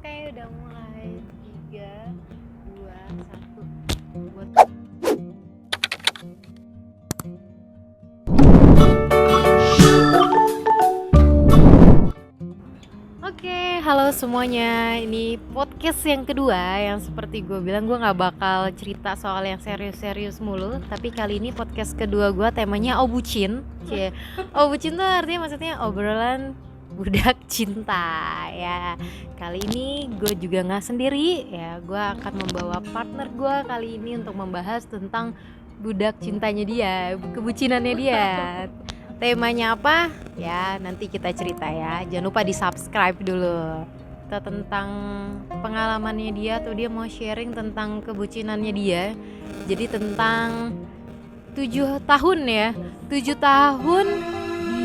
Oke, udah mulai. 3, 2, 1. Buat Oke, halo semuanya. Ini podcast yang kedua yang seperti gue bilang gue nggak bakal cerita soal yang serius-serius mulu. Tapi kali ini podcast kedua gue temanya Obucin. Cie, Obucin tuh artinya maksudnya obrolan budak cinta ya. Kali ini gue juga nggak sendiri ya. Gue akan membawa partner gue kali ini untuk membahas tentang budak cintanya dia, kebucinannya dia. Temanya apa? Ya nanti kita cerita ya. Jangan lupa di subscribe dulu. Kita tentang pengalamannya dia atau dia mau sharing tentang kebucinannya dia. Jadi tentang 7 tahun ya. 7 tahun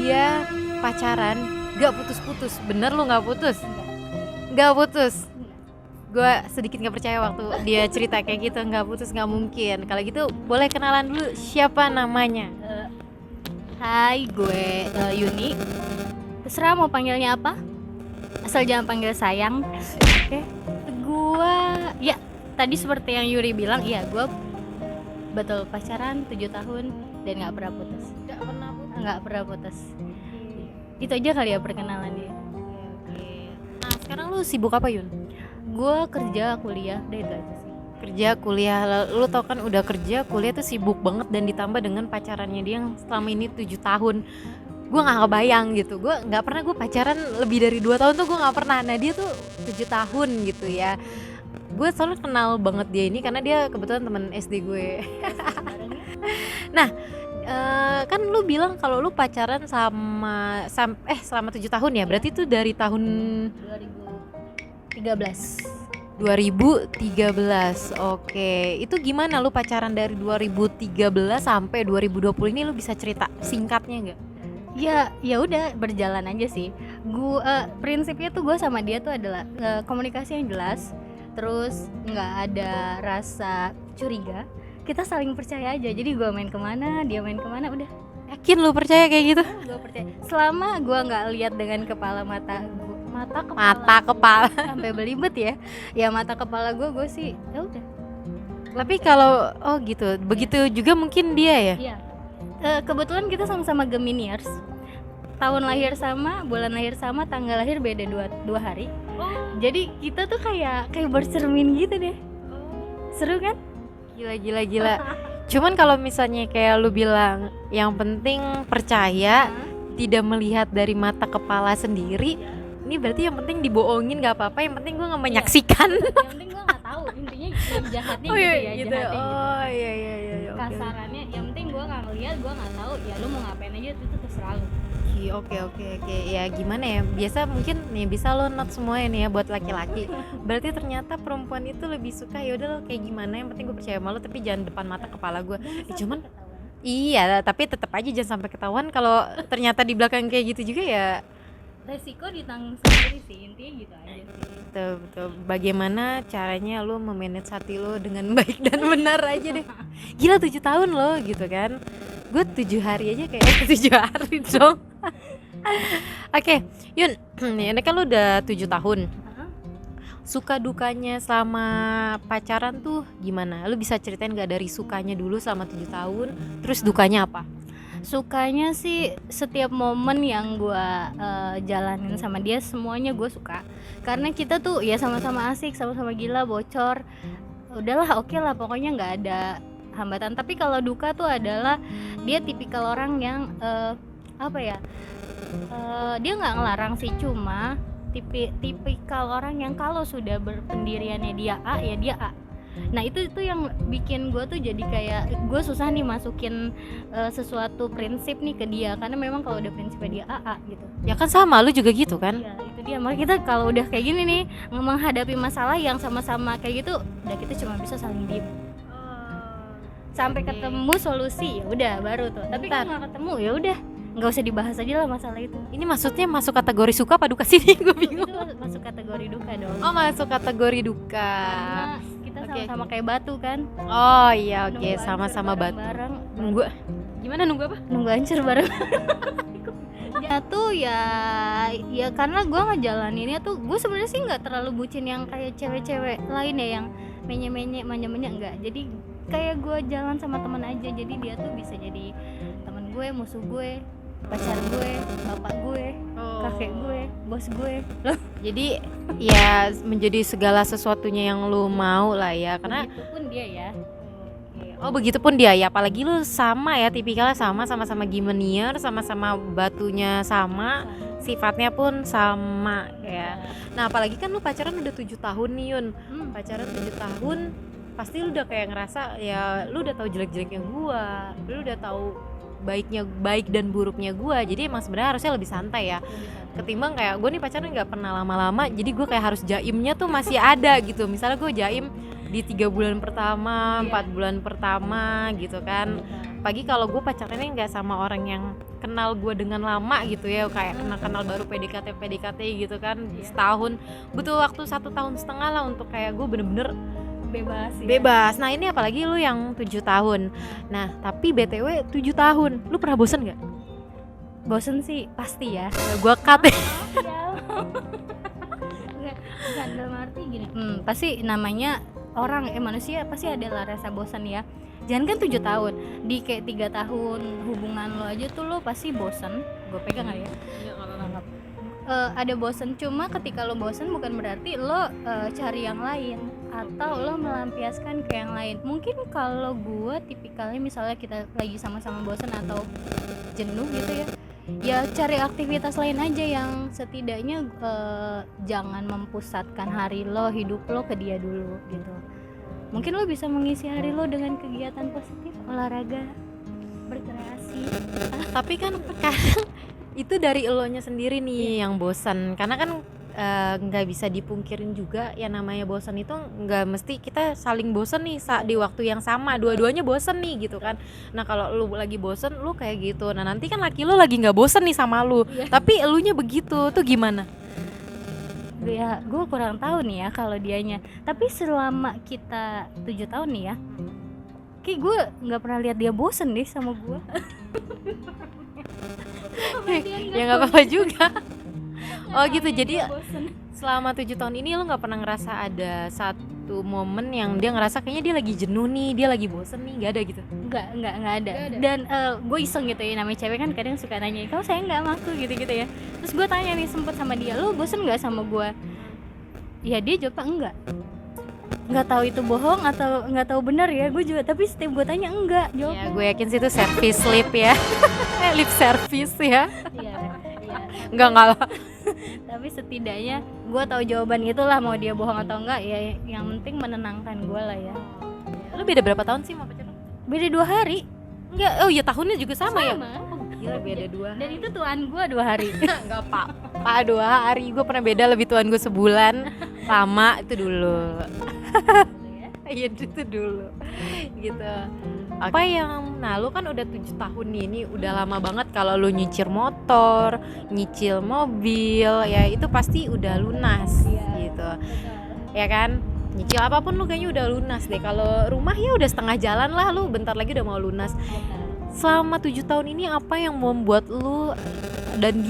dia pacaran gak putus-putus. Bener lu gak putus? Gak putus. Gue sedikit gak percaya waktu dia cerita kayak gitu. Gak putus gak mungkin. Kalau gitu boleh kenalan dulu siapa namanya? Hai, gue Yuni. Terserah mau panggilnya apa, asal jangan panggil sayang. Oke. Gue, ya tadi seperti yang Yuri bilang, iya gue betul pacaran 7 tahun dan nggak pernah putus. Nggak pernah putus. Itu aja kali ya perkenalan dia. Oke. Nah sekarang lu sibuk apa Yun? Gue kerja, kuliah, udah itu aja sih. Kerja, kuliah, lu tau kan udah kerja, kuliah tuh sibuk banget dan ditambah dengan pacarannya dia yang selama ini 7 tahun. Gue gak kebayang gitu, gue gak pernah, gue pacaran lebih dari 2 tahun tuh gue gak pernah. Nah dia tuh 7 tahun gitu ya. Gue selalu kenal banget dia ini karena dia kebetulan teman SD gue. Nah kan lu bilang kalau lu pacaran selama 7 tahun ya, berarti itu dari tahun 2013. 2013. Oke. Itu gimana lu pacaran dari 2013 sampai 2020 ini, lu bisa cerita singkatnya enggak? Ya udah berjalan aja sih. Prinsipnya tuh gue sama dia tuh adalah komunikasi yang jelas, terus nggak ada rasa curiga, kita saling percaya aja. Jadi gue main kemana, dia main kemana, udah. Yakin lu percaya kayak gitu? Gue percaya. Selama gue nggak lihat dengan mata kepala sampai belibet ya mata kepala gue sih ya udah. Tapi kalau gitu, begitu juga mungkin dia ya? Iya. Kebetulan kita sama-sama Geminiers. Tahun lahir sama, bulan lahir sama, tanggal lahir beda 2 hari. Jadi kita tuh kayak bercermin gitu deh. Seru kan? Gila. Cuman kalau misalnya kayak lu bilang yang penting percaya, tidak melihat dari mata kepala sendiri. Ini berarti yang penting dibohongin gak apa-apa, yang penting gue gak menyaksikan. Yang penting gue gak tahu, intinya yang jahatnya gitu ya, gitu. jahatnya Iya. Kasarannya yang penting gue gak ngeliat, gue gak tahu, ya lu mau ngapain aja itu terserah lu. Oke. Ya gimana ya, biasa mungkin nih bisa lo not semua ini ya buat laki-laki. Berarti ternyata perempuan itu lebih suka ya udah lo kayak gimana, yang penting gue percaya sama lo tapi jangan depan mata kepala gue. Cuman iya, tapi tetap aja jangan sampai ketahuan kalau ternyata di belakang kayak gitu juga ya. Resiko ditanggung sendiri sih, intinya gitu aja sih. Betul. Bagaimana caranya lo memanage hati lo dengan baik dan benar aja deh. Gila 7 tahun lo gitu kan. Gue 7 hari aja kayak 7 hari dong. Oke, Yun, ini kan lo udah 7 tahun. Suka dukanya selama pacaran tuh gimana? Lo bisa ceritain gak dari sukanya dulu selama 7 tahun, terus dukanya apa? Sukanya sih setiap momen yang gue jalanin sama dia semuanya gue suka, karena kita tuh ya sama-sama asik, sama-sama gila, bocor, udahlah oke lah pokoknya nggak ada hambatan. Tapi kalau duka tuh adalah dia tipikal orang yang dia nggak ngelarang sih, cuma tipikal orang yang kalau sudah berpendiriannya dia A ya dia A. Nah itu yang bikin gue tuh jadi kayak gue susah nih masukin sesuatu prinsip nih ke dia, karena memang kalau udah prinsipnya dia A gitu. Ya kan sama, lu juga gitu kan? Iya itu dia, makanya kita kalau udah kayak gini nih menghadapi masalah yang sama-sama kayak gitu, udah kita cuma bisa saling diem sampai ketemu solusi, ya udah baru tuh. Tapi kalau nggak ketemu ya udah nggak usah dibahas aja lah masalah itu. Ini maksudnya masuk kategori suka apa duka sih? Gue bingung. Itu masuk kategori duka dong. Oh masuk kategori duka. Karena kita sama-sama kayak batu kan. Oh iya oke. Sama-sama batu. Bareng. Nunggu. Gimana nunggu apa? Nunggu hancur bareng. Ya tuh ya karena gue ngejalaninnya tuh gue sebenarnya sih nggak terlalu bucin yang kayak cewek-cewek lain ya yang menye-menye manja-manja, enggak. Jadi kayak gue jalan sama teman aja, jadi dia tuh bisa jadi teman gue, musuh gue, pacar gue, bapak gue, kakek gue, bos gue loh. Jadi ya menjadi segala sesuatunya yang lu mau lah ya, karena Begitupun dia ya. oh begitupun dia ya, apalagi lu sama ya, tipikalnya sama-sama Gimenier, sama-sama batunya sama, sifatnya pun sama ya. Nah apalagi kan lu pacaran udah 7 tahun nih Yun, pacaran 7 tahun pasti lu udah kayak ngerasa ya lu udah tahu jelek-jeleknya gua, lu udah tahu baik dan buruknya gua, jadi emang sebenarnya harusnya lebih santai ya ketimbang kayak gue nih pacaran nggak pernah lama-lama, jadi gue kayak harus jaimnya tuh masih ada gitu. Misalnya gue jaim di 3 bulan pertama, 4 bulan pertama gitu kan. Pagi kalau gue pacarannya nggak sama orang yang kenal gue dengan lama gitu ya, kayak kenal baru PDKT gitu kan, setahun, butuh waktu 1,5 tahun lah untuk kayak gue bener-bener bebas ya. bebas. Nah ini apalagi lu yang 7 tahun. Nah tapi BTW 7 tahun, lu pernah bosen gak? Bosen sih pasti ya. Gue cut ya. Bukan dalam arti gini, pasti namanya orang manusia pasti ada lah rasa bosan ya. Jangan kan 7 tahun, di kayak 3 tahun hubungan lo aja tuh lo pasti bosan. Gue pegang kali ya. Ada bosan, cuma ketika lo bosan bukan berarti lo cari yang lain atau lo melampiaskan ke yang lain. Mungkin kalau gue tipikalnya misalnya kita lagi sama-sama bosan atau jenuh gitu ya cari aktivitas lain aja yang setidaknya jangan mempusatkan hari lo, hidup lo ke dia dulu gitu. Mungkin lo bisa mengisi hari lo dengan kegiatan positif, olahraga, berkreasi. Tapi kan kadang itu dari elonya sendiri nih yang bosan, karena kan nggak bisa dipungkirin juga ya, namanya bosan itu nggak mesti kita saling bosan nih di waktu yang sama, dua-duanya bosan nih gitu kan. Nah kalau lu lagi bosan lu kayak gitu, nah nanti kan laki lu lagi nggak bosan nih sama lu, tapi elunya begitu tuh gimana? Ya gue kurang tahu nih ya kalau dianya, tapi selama kita 7 tahun nih ya, kayak gue nggak pernah lihat dia bosen deh sama gue. Ya nggak apa-apa juga. Oh gitu, jadi selama 7 tahun ini lo nggak pernah ngerasa ada satu momen yang dia ngerasa kayaknya dia lagi jenuh nih, dia lagi bosen nih, nggak ada gitu? Nggak ada. Dan gue iseng gitu ya, namanya cewek kan kadang suka nanya, kamu sayang nggak sama aku gitu ya. Terus gue tanya nih sempet sama dia, lo bosen nggak sama gue? Ya dia jawabnya nggak tahu itu bohong atau nggak tahu benar ya, gue juga, tapi setiap gue tanya enggak jawabnya. Ya gue yakin sih itu service lip ya. Lip service ya. Iya. Enggak lah. Tapi setidaknya gue tahu jawaban itulah, mau dia bohong atau enggak ya yang penting menenangkan gue lah ya. Lu beda berapa tahun sih sama pacar lu? Beda 2 hari. Enggak, oh iya tahunnya juga sama ya? Oh, gila beda 2 Dan itu tuan gue 2 hari. Enggak apa 2 hari, gue pernah beda lebih tuan gue sebulan. Lama itu dulu. Iya itu dulu gitu. Apa yang, nah lu kan udah 7 tahun nih, ini udah lama banget. Kalau lu nyicil motor, nyicil mobil, ya itu pasti udah lunas gitu. Ya kan? Nyicil apapun lu kayaknya udah lunas deh. Kalau rumah ya udah setengah jalan lah, lu bentar lagi udah mau lunas. Selama 7 tahun ini apa yang membuat lu dan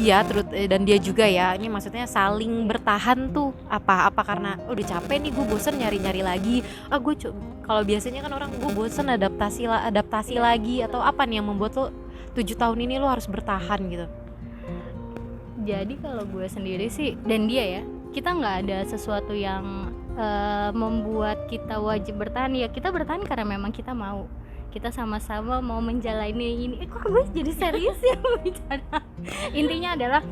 dia juga ya, ini maksudnya saling bertahan tuh apa karena udah capek nih, gue bosen nyari lagi, gue kalau biasanya kan orang gue bosen adaptasi lagi, atau apa nih yang membuat lo 7 tahun ini lo harus bertahan gitu? Jadi kalau gue sendiri sih dan dia ya, kita nggak ada sesuatu yang membuat kita wajib bertahan ya. Kita bertahan karena memang kita mau, kita sama-sama mau menjalani ini. Kok gue jadi serius ya bicara. Intinya adalah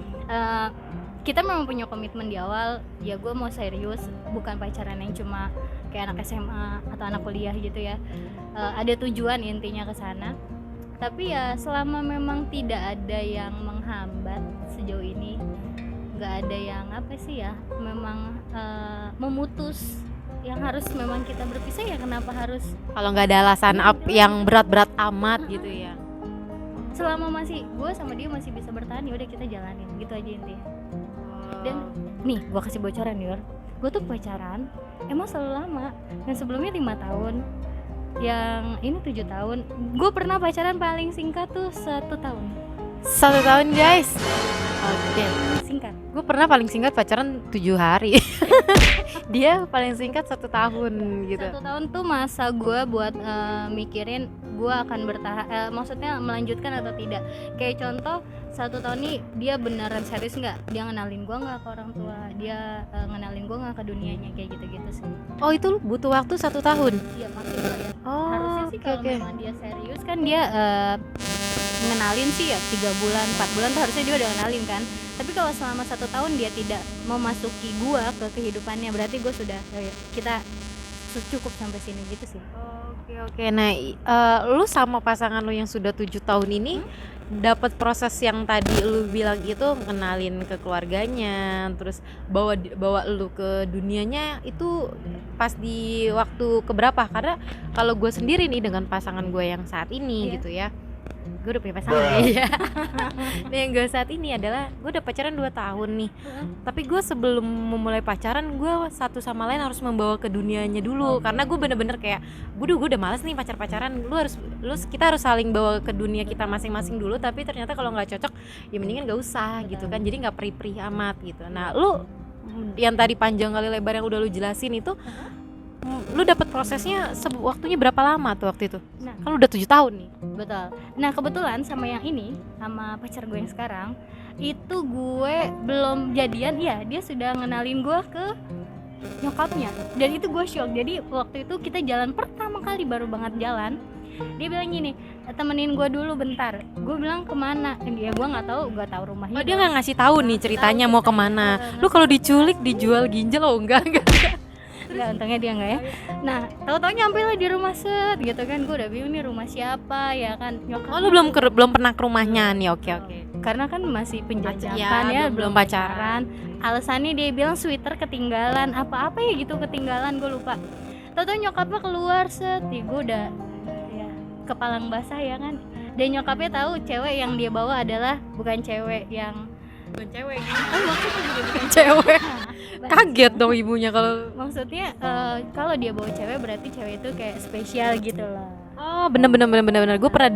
kita memang punya komitmen di awal. Ya gue mau serius, bukan pacaran yang cuma kayak anak SMA atau anak kuliah gitu ya. Ada tujuan intinya ke sana. Tapi ya selama memang tidak ada yang menghambat sejauh ini, nggak ada yang apa sih ya, memang memutus yang harus memang kita berpisah, ya kenapa harus, kalau nggak ada alasan yang berat-berat amat gitu ya. selama masih gue sama dia masih bisa bertahan, ya udah kita jalanin gitu aja intinya. Dan nih gue kasih bocoran Yor, gue tuh pacaran emang selalu lama, dan sebelumnya 5 tahun, yang ini 7 tahun. Gue pernah pacaran paling singkat tuh 1 tahun. 1 tahun guys. Oke. Singkat. Gue pernah paling singkat pacaran 7 hari. Dia paling singkat 1 tahun gitu. 1 tahun tuh masa gue buat mikirin gue akan bertahan, maksudnya melanjutkan atau tidak. Kayak contoh 1 tahun nih dia beneran serius nggak, dia ngenalin gue nggak ke orang tua, dia ngenalin gue nggak ke dunianya, kayak gitu-gitu sih. Oh itu lu butuh waktu 1 tahun? Iya maksudnya ya. Oh Harusnya sih kalau oke. memang dia serius kan dia ngenalin sih ya 3 bulan 4 bulan tuh harusnya dia udah ngenalin kan. Tapi kalau selama 1 tahun dia tidak memasuki gua ke kehidupannya, berarti gue sudah kita cukup sampai sini gitu sih. Oke. Nah, lu sama pasangan lu yang sudah 7 tahun ini dapat proses yang tadi lu bilang itu, kenalin ke keluarganya, terus bawa lu ke dunianya itu pas di waktu keberapa? Karena kalau gue sendiri nih dengan pasangan gue yang saat ini Iya. gitu ya. Gue udah punya pasangan ya. Nah, yang gue saat ini adalah gue udah pacaran 2 tahun nih. Tapi gue sebelum memulai pacaran, gue satu sama lain harus membawa ke dunianya dulu. Karena gue bener-bener kayak gue udah males nih pacar-pacaran. Kita harus saling bawa ke dunia kita masing-masing dulu. Tapi ternyata kalau nggak cocok ya mendingan nggak usah gitu kan. Jadi nggak perih-perih amat gitu. Nah lu yang tadi panjang kali lebar yang udah lu jelasin itu, lu dapat prosesnya waktunya berapa lama tuh waktu itu? Nah, Kan udah 7 tahun nih. betul. Nah kebetulan sama yang ini, sama pacar gue yang sekarang, itu gue belum jadian, ya dia sudah ngenalin gue ke nyokapnya, dan itu gue shock. Jadi waktu itu kita jalan pertama kali, baru banget jalan, dia bilang gini, temenin gue dulu bentar. Gue bilang kemana? Ya gue nggak tahu rumahnya. Oh dia nggak ngasih tahu nih ceritanya mau kemana. Lu kalau diculik dijual ginjal, oh enggak. Enggak, untungnya dia enggak ya. Nah, tahu-tahu nyampe lah di rumah set gitu kan. Gue udah bingung nih rumah siapa ya kan. Nyokap. Oh lu belum pernah ke rumahnya nih, oke. Karena kan masih penjajakan Ya, ya, belum pacaran. Alasannya dia bilang sweater ketinggalan, apa-apa ya gitu ketinggalan, gue lupa. Tahu-tahu nyokapnya keluar set, ya gue udah ya kepalang basah ya kan. Dan nyokapnya tahu cewek yang dia bawa adalah bukan cewek yang Cewek. maksudnya juga bukan Cewek. Nah, Kaget dong ibunya kalau. maksudnya kalau dia bawa cewek berarti cewek itu kayak spesial gitu loh. Oh bener. Gue pernah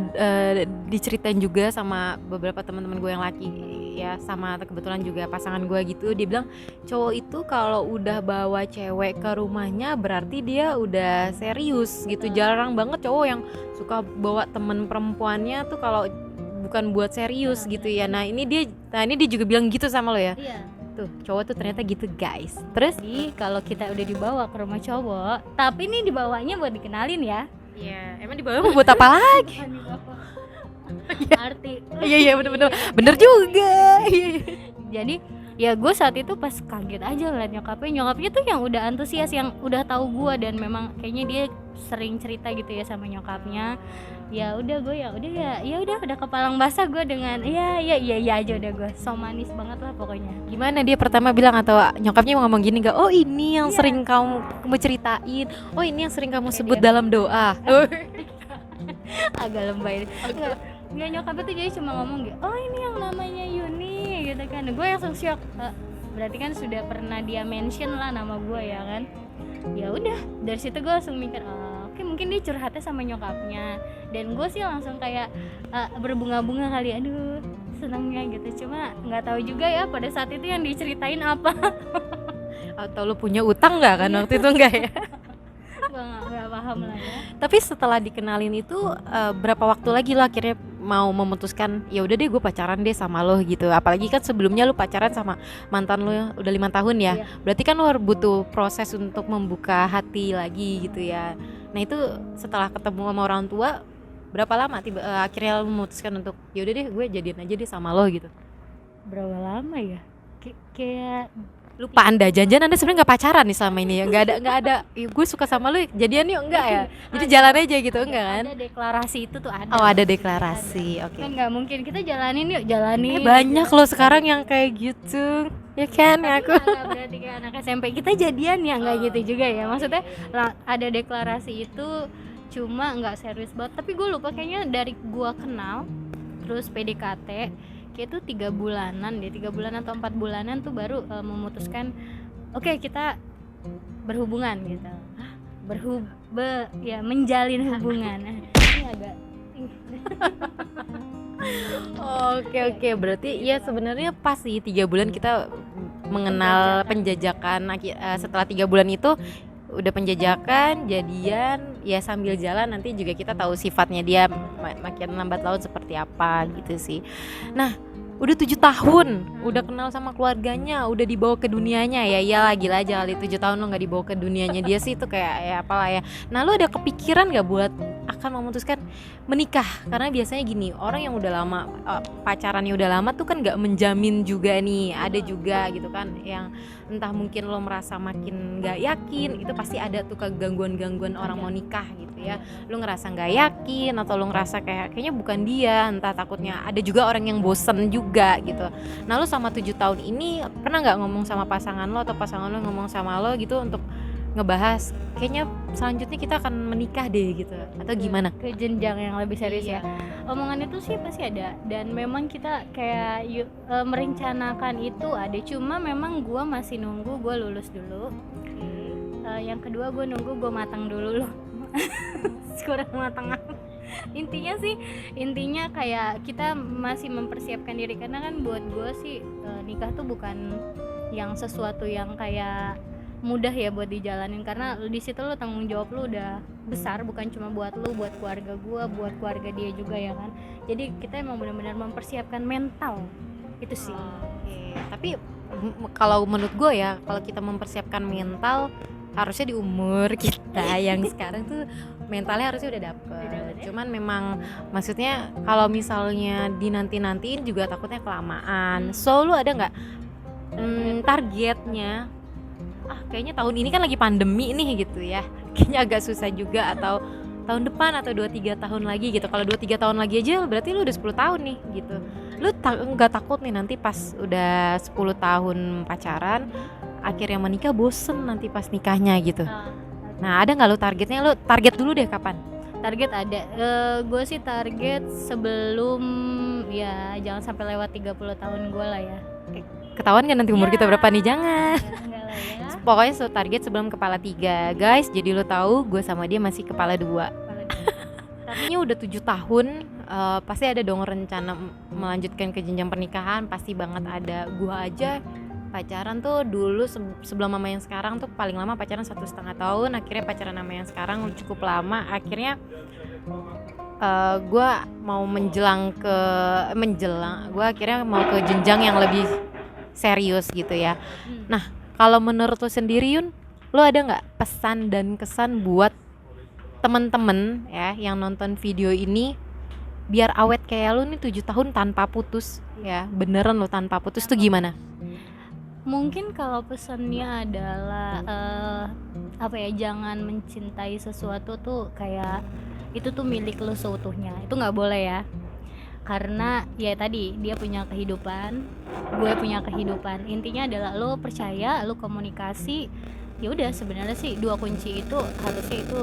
diceritain juga sama beberapa teman-teman gue yang laki ya, sama kebetulan juga pasangan gue gitu. Dia bilang cowok itu kalau udah bawa cewek ke rumahnya berarti dia udah serius gitu. Jarang banget cowok yang suka bawa temen perempuannya tuh kalau bukan buat serius gitu ya. Nah ini dia juga bilang gitu sama lo ya. Iya. Tuh cowok tuh ternyata gitu guys. Terus Jadi kalau kita udah dibawa ke rumah cowok, tapi ini dibawanya buat dikenalin ya. ya emang dibawa mau buat apa lagi? Arti. Iya bener juga. Jadi ya gue saat itu pas kaget aja ngeliat nyokapnya tuh yang udah antusias, yang udah tahu gue, dan memang kayaknya dia sering cerita gitu ya sama nyokapnya. Ya udah gue ya udah kepalang basah gue dengan iya aja, udah gue so manis banget lah pokoknya. Gimana dia pertama bilang, atau nyokapnya mau ngomong gini gak? Oh ini yang sering kamu ceritain. Oh ini yang sering kamu sebut dia. dalam doa. Agak lebay. Nggak, nyokapnya tuh jadi cuma ngomong gitu, oh ini yang namanya Yuni gitu kan. Gue langsung shock. Berarti kan sudah pernah dia mention lah nama gue ya kan. Ya udah, dari situ gue langsung mikir, oke, mungkin dia curhatnya sama nyokapnya. Dan gue sih langsung kayak berbunga-bunga kali, aduh senangnya gitu. Cuma nggak tahu juga ya pada saat itu yang diceritain apa. Atau lu punya utang nggak kan waktu itu? Enggak ya? Gue nggak paham lah ya. Tapi setelah dikenalin itu berapa waktu lagi lo akhirnya mau memutuskan ya udah deh gue pacaran deh sama lo gitu? Apalagi kan sebelumnya lo pacaran sama mantan lo udah 5 tahun ya. Iya. Berarti kan lo butuh proses untuk membuka hati lagi gitu ya. Nah itu setelah ketemu sama orang tua berapa lama akhirnya lo memutuskan untuk ya udah deh gue jadian aja deh sama lo gitu? Berapa lama ya? Kayak Lupa Anda, janjian Anda sebenarnya nggak pacaran nih selama ini ya? Nggak ada gue suka sama lo jadian yuk, enggak ya? Jadi jalan aja gitu, enggak kan? ada deklarasi itu tuh ada. Oh ada deklarasi, oke. Kan nggak mungkin kita jalanin yuk, jalanin. Banyak loh sekarang yang kayak gitu, ya kan? Tapi Aku nggak berarti kayak anak SMP kita jadian ya, nggak gitu juga ya. Maksudnya ada deklarasi itu, cuma nggak serius banget. Tapi gue lupa, kayaknya dari gue kenal terus PDKT kayak itu 3 bulanan deh, 3 bulan atau 4 bulanan tuh baru memutuskan oke, kita berhubungan gitu. Ya menjalin hubungan. Ini agak Oke, berarti ya sebenarnya pas sih 3 bulan kita mengenal penjajakan. Setelah 3 bulan itu udah penjajakan, jadian, ya sambil jalan nanti juga kita tahu sifatnya dia makin lambat laun seperti apa gitu sih. Nah, udah 7 tahun, udah kenal sama keluarganya, udah dibawa ke dunianya, ya iyalah gila aja kali 7 tahun lo nggak dibawa ke dunianya dia sih itu kayak ya apalah ya. Nah, lo ada kepikiran nggak buat akan memutuskan menikah? Karena biasanya gini, orang yang udah lama pacarannya udah lama tuh kan nggak menjamin juga nih, ada juga gitu kan yang entah mungkin lo merasa makin nggak yakin, itu pasti ada tuh kegangguan-gangguan orang mau nikah gitu ya. Lo ngerasa nggak yakin atau lo ngerasa kayaknya bukan dia, entah takutnya ada juga orang yang bosen juga gitu. Nah, lo sama 7 tahun ini pernah nggak ngomong sama pasangan lo atau pasangan lo ngomong sama lo gitu untuk ngebahas kayaknya selanjutnya kita akan menikah deh gitu, atau gimana? Ke jenjang yang lebih serius Iya. ya. Omongan itu sih pasti ada, dan memang kita kayak merencanakan itu ada, cuma memang gue masih nunggu gue lulus dulu. Yang kedua gue nunggu gue matang dulu loh. Kurang matang. Intinya kayak kita masih mempersiapkan diri, karena kan buat gue sih nikah tuh bukan yang sesuatu yang kayak mudah ya buat dijalanin, karena di situ lo tanggung jawab lo udah besar, bukan cuma buat lo, buat keluarga gue, buat keluarga dia juga ya kan. Jadi kita emang benar-benar mempersiapkan mental itu sih. Tapi kalau menurut gue ya, kalau kita mempersiapkan mental harusnya di umur kita yang sekarang tuh mentalnya harusnya udah dapet. Cuman memang maksudnya kalau misalnya dinanti-nantiin juga takutnya kelamaan. So lu ada nggak targetnya? Kayaknya tahun ini kan lagi pandemi nih gitu ya, kayaknya agak susah juga, atau tahun depan atau 2-3 tahun lagi gitu. Kalau 2-3 tahun lagi aja berarti lu udah 10 tahun nih gitu. Lu nggak takut nih nanti pas udah 10 tahun pacaran akhirnya menikah bosen nanti pas nikahnya gitu? Nah, ada nggak lu targetnya? Lu target dulu deh kapan? Target ada, gue sih target sebelum, ya jangan sampai lewat 30 tahun gue lah ya. Ketahuan kan nanti umur kita berapa nih? Jangan. Enggak lah ya. Pokoknya target sebelum kepala 3 guys. Jadi lo tahu gue sama dia masih kepala 2. Tapi udah 7 tahun, pasti ada dong rencana melanjutkan ke jenjang pernikahan. Pasti banget ada. Gue aja pacaran tuh dulu sebelum mama yang sekarang tuh paling lama pacaran 1,5 tahun. Akhirnya pacaran sama yang sekarang cukup lama. Akhirnya gue mau gue akhirnya mau ke jenjang yang lebih serius gitu ya. Nah, kalau menurut lo sendiri Yun, lo ada nggak pesan dan kesan buat temen-temen ya yang nonton video ini biar awet kayak lo nih 7 tahun tanpa putus ya, beneran lo tanpa putus tuh gimana? Mungkin kalau pesannya adalah jangan mencintai sesuatu tuh kayak itu tuh milik lo seutuhnya, itu nggak boleh ya. Karena ya tadi dia punya kehidupan, gue punya kehidupan. Intinya adalah lo percaya, lo komunikasi. Ya udah, sebenarnya sih 2 kunci itu harusnya itu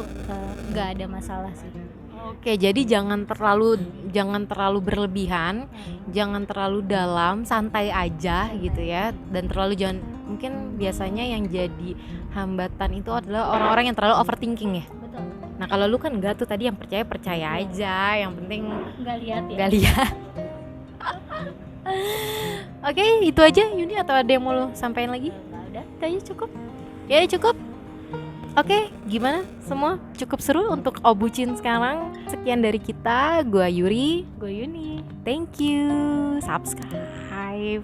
nggak ada masalah sih. Oke, jadi jangan terlalu berlebihan, jangan terlalu dalam, santai aja gitu ya. Dan jangan, mungkin biasanya yang jadi hambatan itu adalah orang-orang yang terlalu overthinking ya. Betul. Nah, kalau lu kan enggak tuh, tadi yang percaya aja, yang penting Nggak lihat ya. enggak lihat. Oke, itu aja Yuni, atau ada yang mau lu sampaikan lagi? Udah, kayaknya cukup. Ya cukup. Oke, gimana semua? Cukup seru untuk Obucin sekarang. Sekian dari kita, gua Yuri, Gue Yuni. thank you, subscribe.